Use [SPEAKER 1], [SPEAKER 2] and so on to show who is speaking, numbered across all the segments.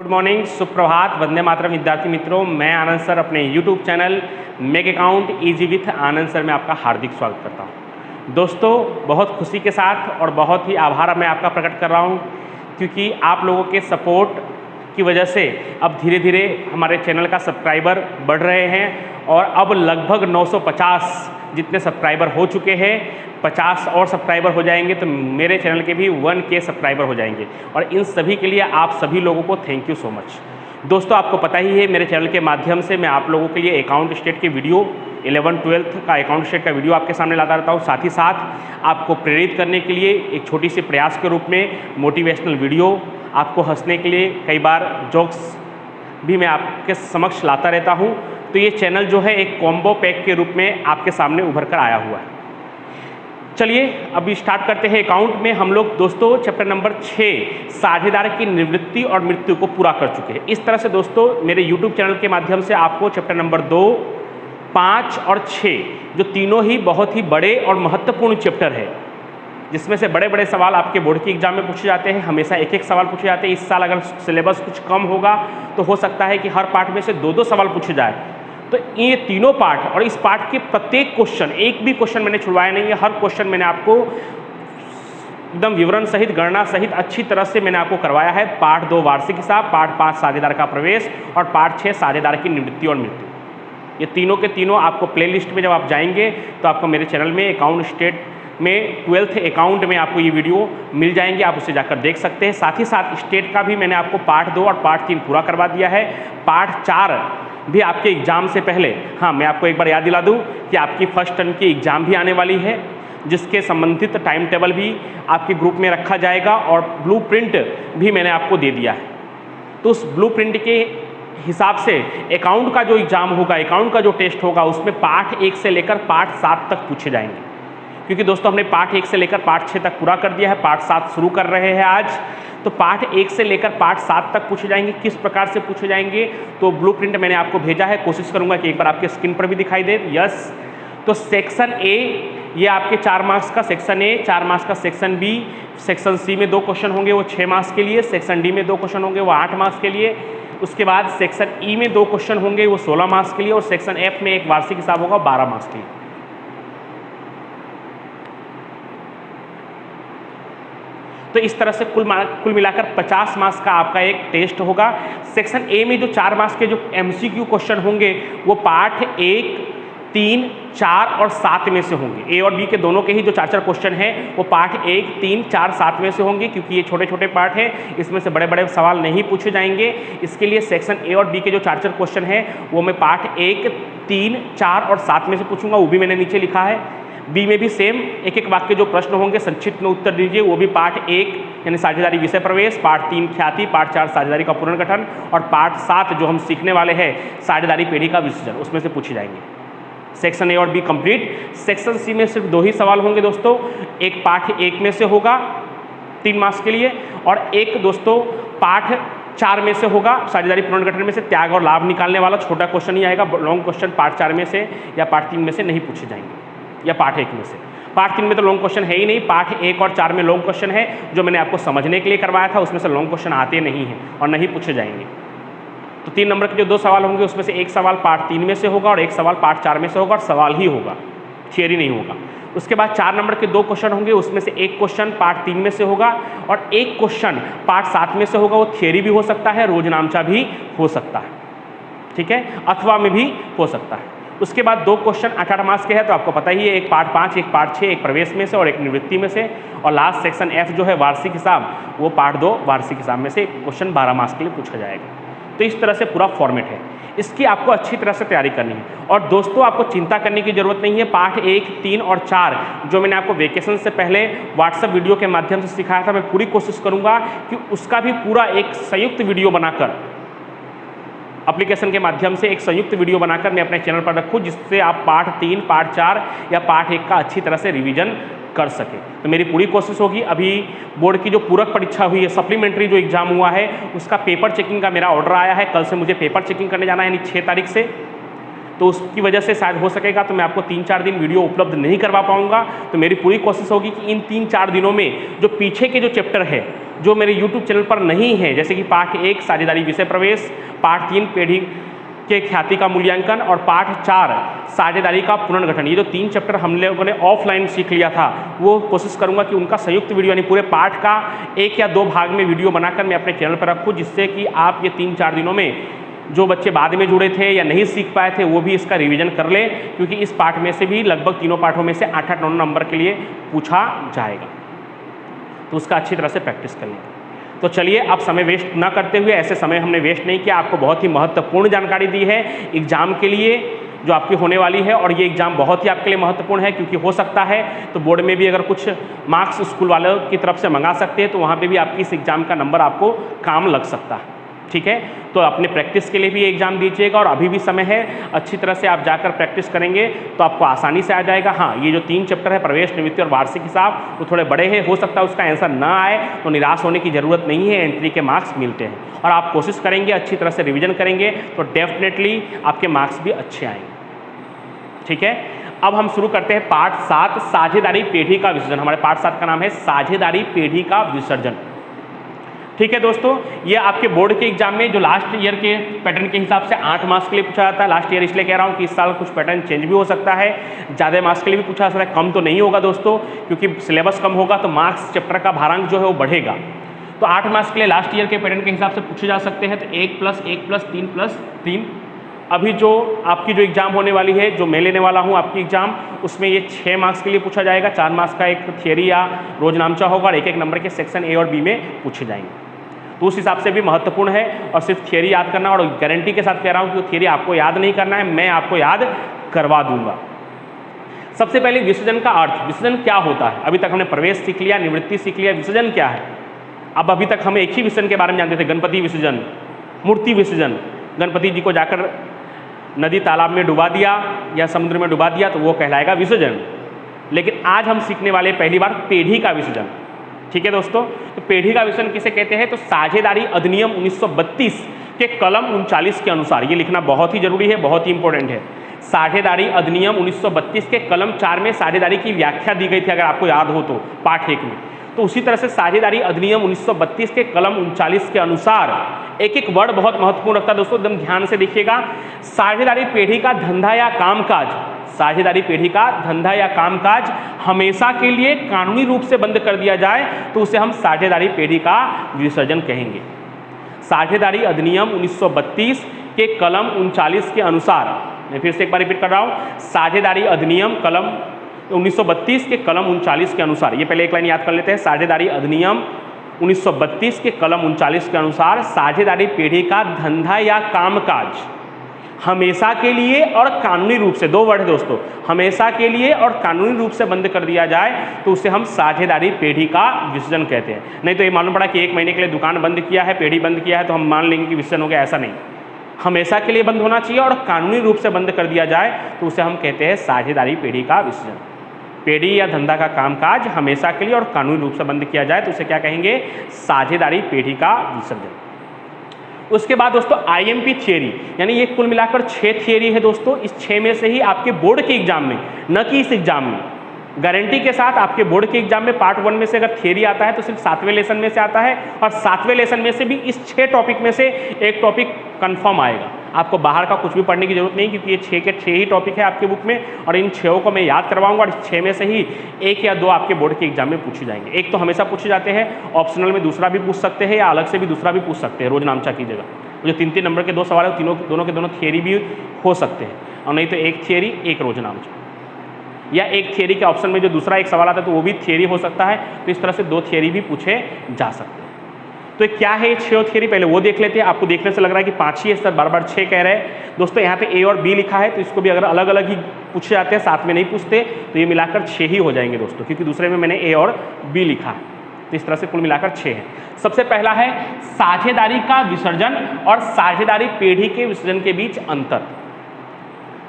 [SPEAKER 1] Morning, सुप्रभात, वंदे मातरम विद्यार्थी मित्रों। मैं आनंद सर अपने YouTube channel make account easy with Anand sir में आपका हार्दिक स्वागत करता हूं। दोस्तों, बहुत खुशी के साथ और बहुत ही आभार मैं आपका प्रकट कर रहा हूं, क्योंकि आप लोगों के सपोर्ट की वजह से अब धीरे धीरे हमारे चैनल का सब्सक्राइबर बढ़ रहे हैं और अब लगभग 950 जितने सब्सक्राइबर हो चुके हैं। 50 और सब्सक्राइबर हो जाएंगे तो मेरे चैनल के भी 1K सब्सक्राइबर हो जाएंगे, और इन सभी के लिए आप सभी लोगों को थैंक यू सो मच। दोस्तों, आपको पता ही है मेरे चैनल के माध्यम से मैं आप लोगों के लिए अकाउंट स्टेट के वीडियो 11-12 का अकाउंट स्टेट का वीडियो आपके सामने लाता रहता हूँ। साथ ही साथ आपको प्रेरित करने के लिए एक छोटी सी प्रयास के रूप में मोटिवेशनल वीडियो, आपको हंसने के लिए कई बार जोक्स भी मैं आपके समक्ष लाता रहता हूँ। तो ये चैनल जो है एक कॉम्बो पैक के रूप में आपके सामने उभर कर आया हुआ है। चलिए अभी स्टार्ट करते हैं। अकाउंट में हम लोग दोस्तों चैप्टर नंबर 6 साझेदार की निवृत्ति और मृत्यु को पूरा कर चुके हैं। इस तरह से दोस्तों मेरे YouTube चैनल के माध्यम से आपको चैप्टर नंबर 2, 5 और 6 जो तीनों ही बहुत ही बड़े और महत्वपूर्ण चैप्टर है, जिसमें से बड़े बड़े सवाल आपके बोर्ड की एग्जाम में पूछे जाते हैं। हमेशा एक एक सवाल पूछे जाते हैं। इस साल अगर सिलेबस कुछ कम होगा तो हो सकता है कि हर पार्ट में से 2-2 सवाल पूछे जाए। तो ये तीनों पार्ट और इस पार्ट के प्रत्येक क्वेश्चन, एक भी क्वेश्चन मैंने छुड़वाया नहीं है। हर क्वेश्चन मैंने आपको एकदम विवरण सहित, गणना सहित अच्छी तरह से मैंने आपको करवाया है। पार्ट 2 वार्षिक हिसाब, पार्ट 5 साझेदार का प्रवेश और पार्ट 6 साझेदार की निवृत्ति और मृत्यु। ये तीनों के तीनों आपको प्लेलिस्ट में जब आप जाएंगे तो आपको मेरे चैनल में अकाउंट स्टेट में 12th अकाउंट में आपको ये वीडियो मिल जाएंगे, आप उसे जाकर देख सकते हैं। साथ ही साथ स्टेट का भी मैंने आपको पार्ट 2 और पार्ट 3 पूरा करवा दिया है। पार्ट 4 भी आपके एग्जाम से पहले, हाँ मैं आपको एक बार याद दिला दूं कि आपकी फर्स्ट टर्म की एग्जाम भी आने वाली है, जिसके संबंधित टाइम टेबल भी आपके ग्रुप में रखा जाएगा और ब्लूप्रिंट भी मैंने आपको दे दिया है। तो उस ब्लूप्रिंट के हिसाब से अकाउंट का जो एग्जाम होगा, अकाउंट का जो टेस्ट होगा, उसमें पार्ट 1 से लेकर पार्ट 7 तक पूछे जाएंगे। क्योंकि दोस्तों हमने पार्ट 1 से लेकर पार्ट 6 तक पूरा कर दिया है, पार्ट 7 शुरू कर रहे हैं आज। तो पार्ट 1 से लेकर पार्ट 7 तक पूछे जाएंगे। किस प्रकार से पूछे जाएंगे तो ब्लूप्रिंट मैंने आपको भेजा है, कोशिश करूंगा कि एक बार आपके स्क्रीन पर भी दिखाई दे। यस, तो सेक्शन ए ये आपके 4 मार्क्स का सेक्शन ए, 4 मार्क्स का सेक्शन बी, सेक्शन सी में 2 क्वेश्चन होंगे वो 6 मार्क्स के लिए, सेक्शन डी में 2 क्वेश्चन होंगे वो 8 मार्क्स के लिए। उसके बाद सेक्शन ई में 2 क्वेश्चन होंगे वो 16 मार्क्स के लिए, और सेक्शन एफ में एक वार्षिक हिसाब होगा 12 मार्क्स के लिए। तो इस तरह से कुल मिलाकर 50 मार्क्स का आपका एक टेस्ट होगा। सेक्शन ए में जो 4 मार्क्स के जो MCQ क्वेश्चन होंगे वो पार्ट 1, 3, 4 और 7 में से होंगे। ए और बी के दोनों के ही जो 4-4 क्वेश्चन हैं वो पार्ट 1, 3, 4, 7 में से होंगे, क्योंकि ये छोटे छोटे पार्ट हैं, इसमें से बड़े बड़े सवाल नहीं पूछे जाएंगे। इसके लिए सेक्शन ए और बी के जो 4-4 क्वेश्चन हैं वो मैं पार्ट 1, 3, 4 और 7 में से पूछूंगा, वो भी मैंने नीचे लिखा है। बी में भी सेम एक एक वाक्य जो प्रश्न होंगे संक्षिप्त में उत्तर दीजिए, वो भी पार्ट 1 यानी साझेदारी विषय प्रवेश, पार्ट 3 ख्याति, पार्ट 4 साझेदारी का पुनर्गठन और पार्ट 7 जो हम सीखने वाले हैं साझेदारी पेढ़ी का विसर्जन, उसमें से पूछे जाएंगे। सेक्शन ए और बी कंप्लीट। सेक्शन सी में सिर्फ 2 ही सवाल होंगे दोस्तों। एक पार्ट 1 में से होगा 3 मार्क्स के लिए, और एक दोस्तों पार्ट 4 में से होगा साझेदारी पुनर्गठन में से त्याग और लाभ निकालने वाला छोटा क्वेश्चन ही आएगा। लॉन्ग क्वेश्चन पार्ट 4 में से या पार्ट 3 में से नहीं पूछे जाएंगे, या पार्ट 1 में से। पार्ट 3 में तो लॉन्ग क्वेश्चन है ही नहीं। पार्ट 1 और 4 में लॉन्ग क्वेश्चन है, जो मैंने आपको समझने के लिए करवाया था, उसमें से लॉन्ग क्वेश्चन आते नहीं हैं और नहीं पूछे जाएंगे। तो 3 नंबर के जो 2 सवाल होंगे उसमें से एक सवाल पार्ट 3 में से होगा और एक सवाल पार्ट 4 में से होगा, और सवाल ही होगा, थियरी नहीं होगा। उसके बाद 4 नंबर के 2 क्वेश्चन होंगे, उसमें से एक क्वेश्चन पार्ट 3 में से होगा और एक क्वेश्चन पार्ट 7 में से होगा। वो थियरी भी हो सकता है, रोजनामचा भी हो सकता है, ठीक है, अथवा में भी हो सकता है। उसके बाद 2 क्वेश्चन 8 मार्क्स के हैं, तो आपको पता ही है, एक पार्ट 5, एक पार्ट 6, एक प्रवेश में से और एक निवृत्ति में से। और लास्ट सेक्शन एफ जो है वार्षिक हिसाब, वो पार्ट 2 वार्षिक हिसाब में से क्वेश्चन 12 मार्क्स के लिए पूछा जाएगा। तो इस तरह से पूरा फॉर्मेट है। इसकी आपको अच्छी तरह से तैयारी करनी है। और दोस्तों आपको चिंता करने की जरूरत नहीं है। पार्ट 1, 3 और 4 जो मैंने आपको वेकेशन से पहले व्हाट्सएप वीडियो के माध्यम से सिखाया था, मैं पूरी कोशिश करूँगा कि उसका भी पूरा एक संयुक्त वीडियो बनाकर, एप्लीकेशन के माध्यम से एक संयुक्त वीडियो बनाकर मैं अपने चैनल पर रखूं, जिससे आप पार्ट 3, पार्ट 4 या पार्ट 1 का अच्छी तरह से रिवीजन कर सके। तो मेरी पूरी कोशिश होगी। अभी बोर्ड की जो पूरक परीक्षा हुई है, सप्लीमेंट्री जो एग्जाम हुआ है, उसका पेपर चेकिंग का मेरा ऑर्डर आया है। कल से मुझे पेपर चेकिंग करने जाना है, यानी 6 तारीख से। तो उसकी वजह से शायद हो सकेगा तो मैं आपको 3-4 दिन वीडियो उपलब्ध नहीं करवा पाऊंगा। तो मेरी पूरी कोशिश होगी कि इन 3-4 दिनों में जो पीछे के जो चैप्टर है जो मेरे YouTube चैनल पर नहीं है, जैसे कि पाठ 1 साझेदारी विषय प्रवेश, पाठ 3 पेढ़ी के ख्याति का मूल्यांकन और पाठ 4 साझेदारी का पुनर्गठन, ये जो 3 चैप्टर हम लोगों ने ऑफलाइन सीख लिया था, वो कोशिश करूंगा कि उनका संयुक्त वीडियो यानी पूरे पाठ का 1 या 2 भाग में वीडियो बनाकर मैं अपने चैनल पर रखूँ, जिससे कि आप ये 3-4 दिनों में जो बच्चे बाद में जुड़े थे या नहीं सीख पाए थे वो भी इसका रिवीजन कर ले, क्योंकि इस पाठ में से भी लगभग तीनों पाठों में से 8-8-9 नंबर के लिए पूछा जाएगा, तो उसका अच्छी तरह से प्रैक्टिस कर लें। तो चलिए अब समय वेस्ट ना करते हुए, ऐसे समय हमने वेस्ट नहीं किया, आपको बहुत ही महत्वपूर्ण जानकारी दी है एग्जाम के लिए जो आपकी होने वाली है, और ये एग्ज़ाम बहुत ही आपके लिए महत्वपूर्ण है, क्योंकि हो सकता है तो बोर्ड में भी अगर कुछ मार्क्स स्कूल वालों की तरफ से मंगा सकते हैं तो वहाँ पे भी आपकी इस एग्ज़ाम का नंबर आपको काम लग सकता है। ठीक है, तो अपने प्रैक्टिस के लिए भी एग्जाम दीजिएगा, और अभी भी समय है, अच्छी तरह से आप जाकर प्रैक्टिस करेंगे तो आपको आसानी से आ जाएगा। हाँ, ये जो 3 चैप्टर है प्रवेश, निवृत्ति और वार्षिक हिसाब, वो थोड़े बड़े हैं, हो सकता है उसका आंसर ना आए तो निराश होने की ज़रूरत नहीं है, एंट्री के मार्क्स मिलते हैं, और आप कोशिश करेंगे अच्छी तरह से रिविजन करेंगे तो डेफिनेटली आपके मार्क्स भी अच्छे आएंगे। ठीक है, अब हम शुरू करते हैं पाठ 7 साझेदारी पेढ़ी का विसर्जन। हमारे पाठ 7 का नाम है साझेदारी पेढ़ी का विसर्जन। ठीक है दोस्तों, ये आपके बोर्ड के एग्जाम में जो लास्ट ईयर के पैटर्न के हिसाब से 8 मार्क्स के लिए पूछा जाता है। लास्ट ईयर इसलिए कह रहा हूँ कि इस साल कुछ पैटर्न चेंज भी हो सकता है, ज़्यादा मार्क्स के लिए भी पूछा जा सकता है, कम तो नहीं होगा दोस्तों, क्योंकि सिलेबस कम होगा तो मार्क्स चैप्टर का भारांक जो है वो बढ़ेगा। तो 8 मार्क्स के लिए लास्ट ईयर के पैटर्न के हिसाब से पूछे जा सकते हैं, तो 1 + 1 + 3 + 3। अभी जो आपकी जो एग्ज़ाम होने वाली है, जो मैं लेने वाला हूँ आपकी एग्ज़ाम, उसमें ये 6 मार्क्स के लिए पूछा जाएगा। 4 मार्क्स का एक थियरी या रोजनामचा होगा, और 1-1 नंबर के सेक्शन ए और बी में पूछे जाएंगे। तो उस हिसाब से भी महत्वपूर्ण है, और सिर्फ थियरी याद करना, और गारंटी के साथ कह रहा हूँ कि थियरी आपको याद नहीं करना है, मैं आपको याद करवा दूंगा। सबसे पहले विसर्जन का अर्थ, विसर्जन क्या होता है। अभी तक हमने प्रवेश सीख लिया, निवृत्ति सीख लिया, विसर्जन क्या है। अब अभी तक हम एक ही विसर्जन के बारे में जानते थे, गणपति विसर्जन, मूर्ति विसर्जन। गणपति जी को जाकर नदी तालाब में डुबा दिया या समुद्र में डुबा दिया तो वो कहलाएगा विसर्जन। लेकिन आज हम सीखने वाले पहली बार पेढ़ी का विसर्जन। ठीक है दोस्तों, तो पेढ़ी का विसर्जन किसे कहते हैं, तो साझेदारी अधिनियम 1932 के कलम 39 के अनुसार, ये लिखना बहुत ही जरूरी है, बहुत ही इंपॉर्टेंट है। साझेदारी अधिनियम 1932 के कलम 4 में साझेदारी की व्याख्या दी गई थी, अगर आपको याद हो तो पाठ 1 में। तो उसी तरह से साझेदारी अधिनियम 1932 के कलम 39 के अनुसार एक-एक वर्ड बहुत महत्वपूर्ण रखता है दोस्तों, एकदम ध्यान से देखिएगा। साझेदारी पेढ़ी का धंधा या कामकाज, साझेदारी पेढ़ी का धंधा या कामकाज हमेशा के लिए कानूनी रूप से बंद कर दिया जाए तो उसे हम साझेदारी पेढ़ी का विसर्जन कहेंगे। साझेदारी अधिनियम 1932 के कलम 39 के अनुसार, मैं फिर से एक बार रिपीट कर रहा हूँ, साझेदारी अधिनियम कलम 1932 के कलम 39 के अनुसार, ये पहले एक लाइन याद कर लेते हैं। साझेदारी अधिनियम 1932 के कलम 39 के अनुसार साझेदारी पेढ़ी का धंधा या कामकाज हमेशा के लिए और कानूनी रूप से, 2 वर्ड है दोस्तों, हमेशा के लिए और कानूनी रूप से बंद कर दिया जाए तो उसे हम साझेदारी पेढ़ी का विसर्जन कहते हैं। नहीं तो ये मालूम पड़ा कि 1 महीने के लिए दुकान बंद किया है, पेढ़ी बंद किया है, तो हम मान लेंगे कि विसर्जन हो गया, ऐसा नहीं। हमेशा के लिए बंद होना चाहिए और कानूनी रूप से बंद कर दिया जाए तो उसे हम कहते हैं साझेदारी पेढ़ी का विसर्जन। पेढ़ी या धंधा का कामकाज हमेशा के लिए और कानूनी रूप से बंद किया जाए तो उसे क्या कहेंगे, साझेदारी पेढ़ी का विसर्जन। उसके बाद दोस्तों IMP थियरी, यानी ये कुल मिलाकर 6 थियरी है दोस्तों। इस 6 में से ही आपके बोर्ड के एग्जाम में, न कि इस एग्जाम में, गारंटी के साथ आपके बोर्ड के एग्जाम में पार्ट 1 में से अगर थियरी आता है तो सिर्फ 7वें लेसन में से आता है, और 7वें लेसन में से भी इस 6 टॉपिक में से एक टॉपिक कंफर्म आएगा। आपको बाहर का कुछ भी पढ़ने की जरूरत नहीं, क्योंकि ये 6 के 6 ही टॉपिक है आपके बुक में, और इन 6 को मैं याद करवाऊंगा, और इस 6 में से ही 1 या 2 आपके बोर्ड के एग्जाम में पूछे जाएंगे। एक तो हमेशा पूछे जाते हैं, ऑप्शनल में दूसरा भी पूछ सकते हैं, या अलग से भी दूसरा भी पूछ सकते हैं रोजनामचा की जगह। जो 3-3 नंबर के 2 सवाल है, दोनों के दोनों थियरी भी हो सकते हैं, और नहीं तो एक थियरी एक रोजनामचा, या एक थियरी के ऑप्शन में जो दूसरा एक सवाल आता है तो वो भी थियरी हो सकता है। तो इस तरह से 2 थियरी भी पूछे जा सकते हैं। तो क्या है ये 6 थियरी, पहले वो देख लेते हैं। आपको देखने से लग रहा है कि 5 ही है, सर बार बार 6 कह रहे हैं दोस्तों। यहाँ पे A और B लिखा है, तो इसको भी अगर अलग अलग ही पूछे जाते हैं, साथ में नहीं पूछते, तो ये मिलाकर 6 ही हो जाएंगे दोस्तों, क्योंकि दूसरे में मैंने A और B लिखा है। तो इस तरह से कुल मिलाकर 6 है। सबसे पहला है साझेदारी का विसर्जन और साझेदारी पेढ़ी के विसर्जन के बीच अंतर।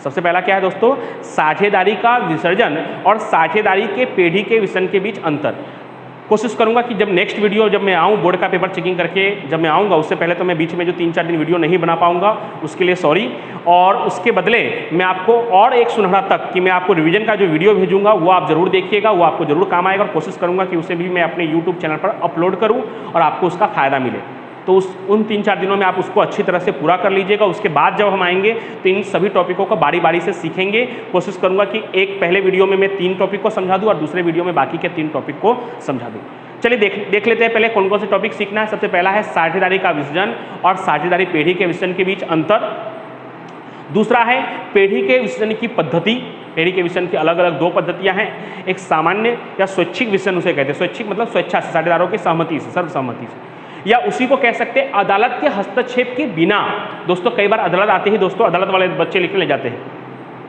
[SPEAKER 1] सबसे पहला क्या है दोस्तों, साझेदारी का विसर्जन और साझेदारी के पेढ़ी के विसर्जन के बीच अंतर। कोशिश करूंगा कि जब नेक्स्ट वीडियो जब मैं आऊँ बोर्ड का पेपर चेकिंग करके जब मैं आऊँगा, उससे पहले तो मैं बीच में जो 3-4 दिन वीडियो नहीं बना पाऊँगा, उसके लिए सॉरी। और उसके बदले मैं आपको और एक सुनहरा तक कि मैं आपको रिवीजन का जो वीडियो भेजूंगा वो आप ज़रूर देखिएगा, वो आपको ज़रूर काम आएगा, और कोशिश करूँगा कि उसे भी मैं अपने यूट्यूब चैनल पर अपलोड करूँ और आपको उसका फ़ायदा मिले। तो उन 3-4 दिनों में आप उसको अच्छी तरह से पूरा कर लीजिएगा। उसके बाद जब हम आएंगे तो इन सभी टॉपिकों को बारी बारी से सीखेंगे। कोशिश करूंगा कि एक पहले वीडियो में मैं 3 टॉपिक को समझा दूं और दूसरे वीडियो में बाकी के 3 टॉपिक को समझा दूं। चलिए देख लेते हैं पहले कौन कौन से टॉपिक सीखना है। सबसे पहला है साझेदारी का विसर्जन और साझेदारी पेढ़ी के विसर्जन के बीच अंतर। दूसरा है पेढ़ी के विसर्जन की पद्धति। पेढ़ी के विसर्जन की अलग अलग 2 पद्धतियां हैं, एक सामान्य या स्वैच्छिक विसर्जन उसे कहते हैं। स्वैच्छिक मतलब स्वेच्छा से, साझेदारों की सहमति से, सर्वसम्मति से, या उसी को कह सकते हैं अदालत के हस्तक्षेप के बिना। दोस्तों कई बार अदालत आते ही दोस्तों अदालत वाले बच्चे लिखने ले जाते हैं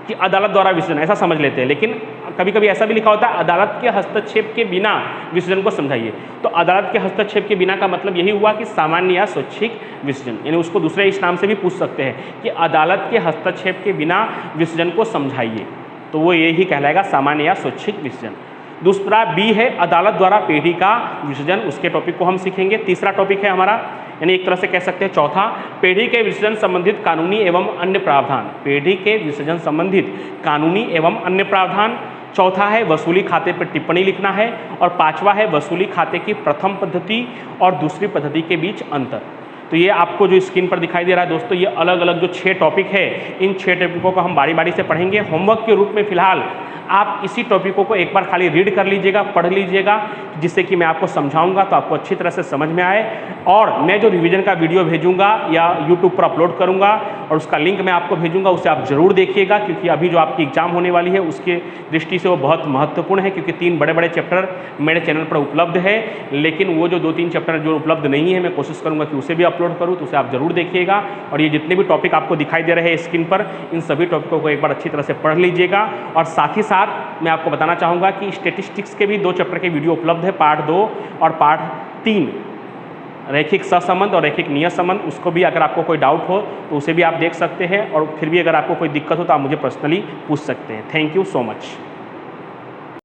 [SPEAKER 1] कि अदालत द्वारा विसर्जन, ऐसा समझ लेते हैं, लेकिन कभी कभी ऐसा भी लिखा होता है अदालत के हस्तक्षेप के बिना विसर्जन को समझाइए। तो अदालत के हस्तक्षेप के बिना का मतलब यही हुआ कि सामान्य या स्वैच्छिक विसर्जन, यानी उसको दूसरे इस नाम से भी पूछ सकते हैं कि अदालत के हस्तक्षेप के बिना विसर्जन को समझाइए, तो वो यही कहलाएगा सामान्य या स्वैच्छिक विसर्जन। दूसरा बी है अदालत द्वारा पेढ़ी का विसर्जन, उसके टॉपिक को हम सीखेंगे। तीसरा टॉपिक है हमारा, यानी एक तरह से कह सकते हैं चौथा, पेढ़ी के विसर्जन संबंधित कानूनी एवं अन्य प्रावधान। पेढ़ी के विसर्जन संबंधित कानूनी एवं अन्य प्रावधान। चौथा है वसूली खाते पर टिप्पणी लिखना है। और पांचवा है वसूली खाते की प्रथम पद्धति और दूसरी पद्धति के बीच अंतर। तो ये आपको जो स्क्रीन पर दिखाई दे रहा है दोस्तों, ये अलग अलग जो 6 टॉपिक है, इन 6 टॉपिकों को हम बारी बारी से पढ़ेंगे। होमवर्क के रूप में फिलहाल आप इसी टॉपिकों को एक बार खाली रीड कर लीजिएगा, पढ़ लीजिएगा, जिससे कि मैं आपको समझाऊंगा तो आपको अच्छी तरह से समझ में आए। और मैं जो रिवीजन का वीडियो भेजूंगा या यूट्यूब पर अपलोड करूंगा और उसका लिंक मैं आपको भेजूंगा, उसे आप ज़रूर देखिएगा, क्योंकि अभी जो आपकी एग्जाम होने वाली है उसके दृष्टि से वो बहुत महत्वपूर्ण है, क्योंकि 3 बड़े बड़े चैप्टर मेरे चैनल पर उपलब्ध है। लेकिन वो जो 2-3 चैप्टर जो उपलब्ध नहीं है, मैं कोशिश करूँगा कि उसे भी अपलोड करूँ, तो उसे आप ज़रूर देखिएगा। और ये जितने भी टॉपिक आपको दिखाई दे रहे हैं स्क्रीन पर, इन सभी टॉपिकों को एक बार अच्छी तरह से पढ़ लीजिएगा। और साथ ही साथ मैं आपको बताना चाहूँगा कि स्टैटिस्टिक्स के भी 2 चैप्टर के वीडियो उपलब्ध है, पार्ट 2 और पार्ट 3, रैखिक सहसंबंध और रैखिक नियत संबंध। उसको भी अगर आपको कोई डाउट हो तो उसे भी आप देख सकते हैं, और फिर भी अगर आपको कोई दिक्कत हो तो आप मुझे पर्सनली पूछ सकते हैं। Thank you so much.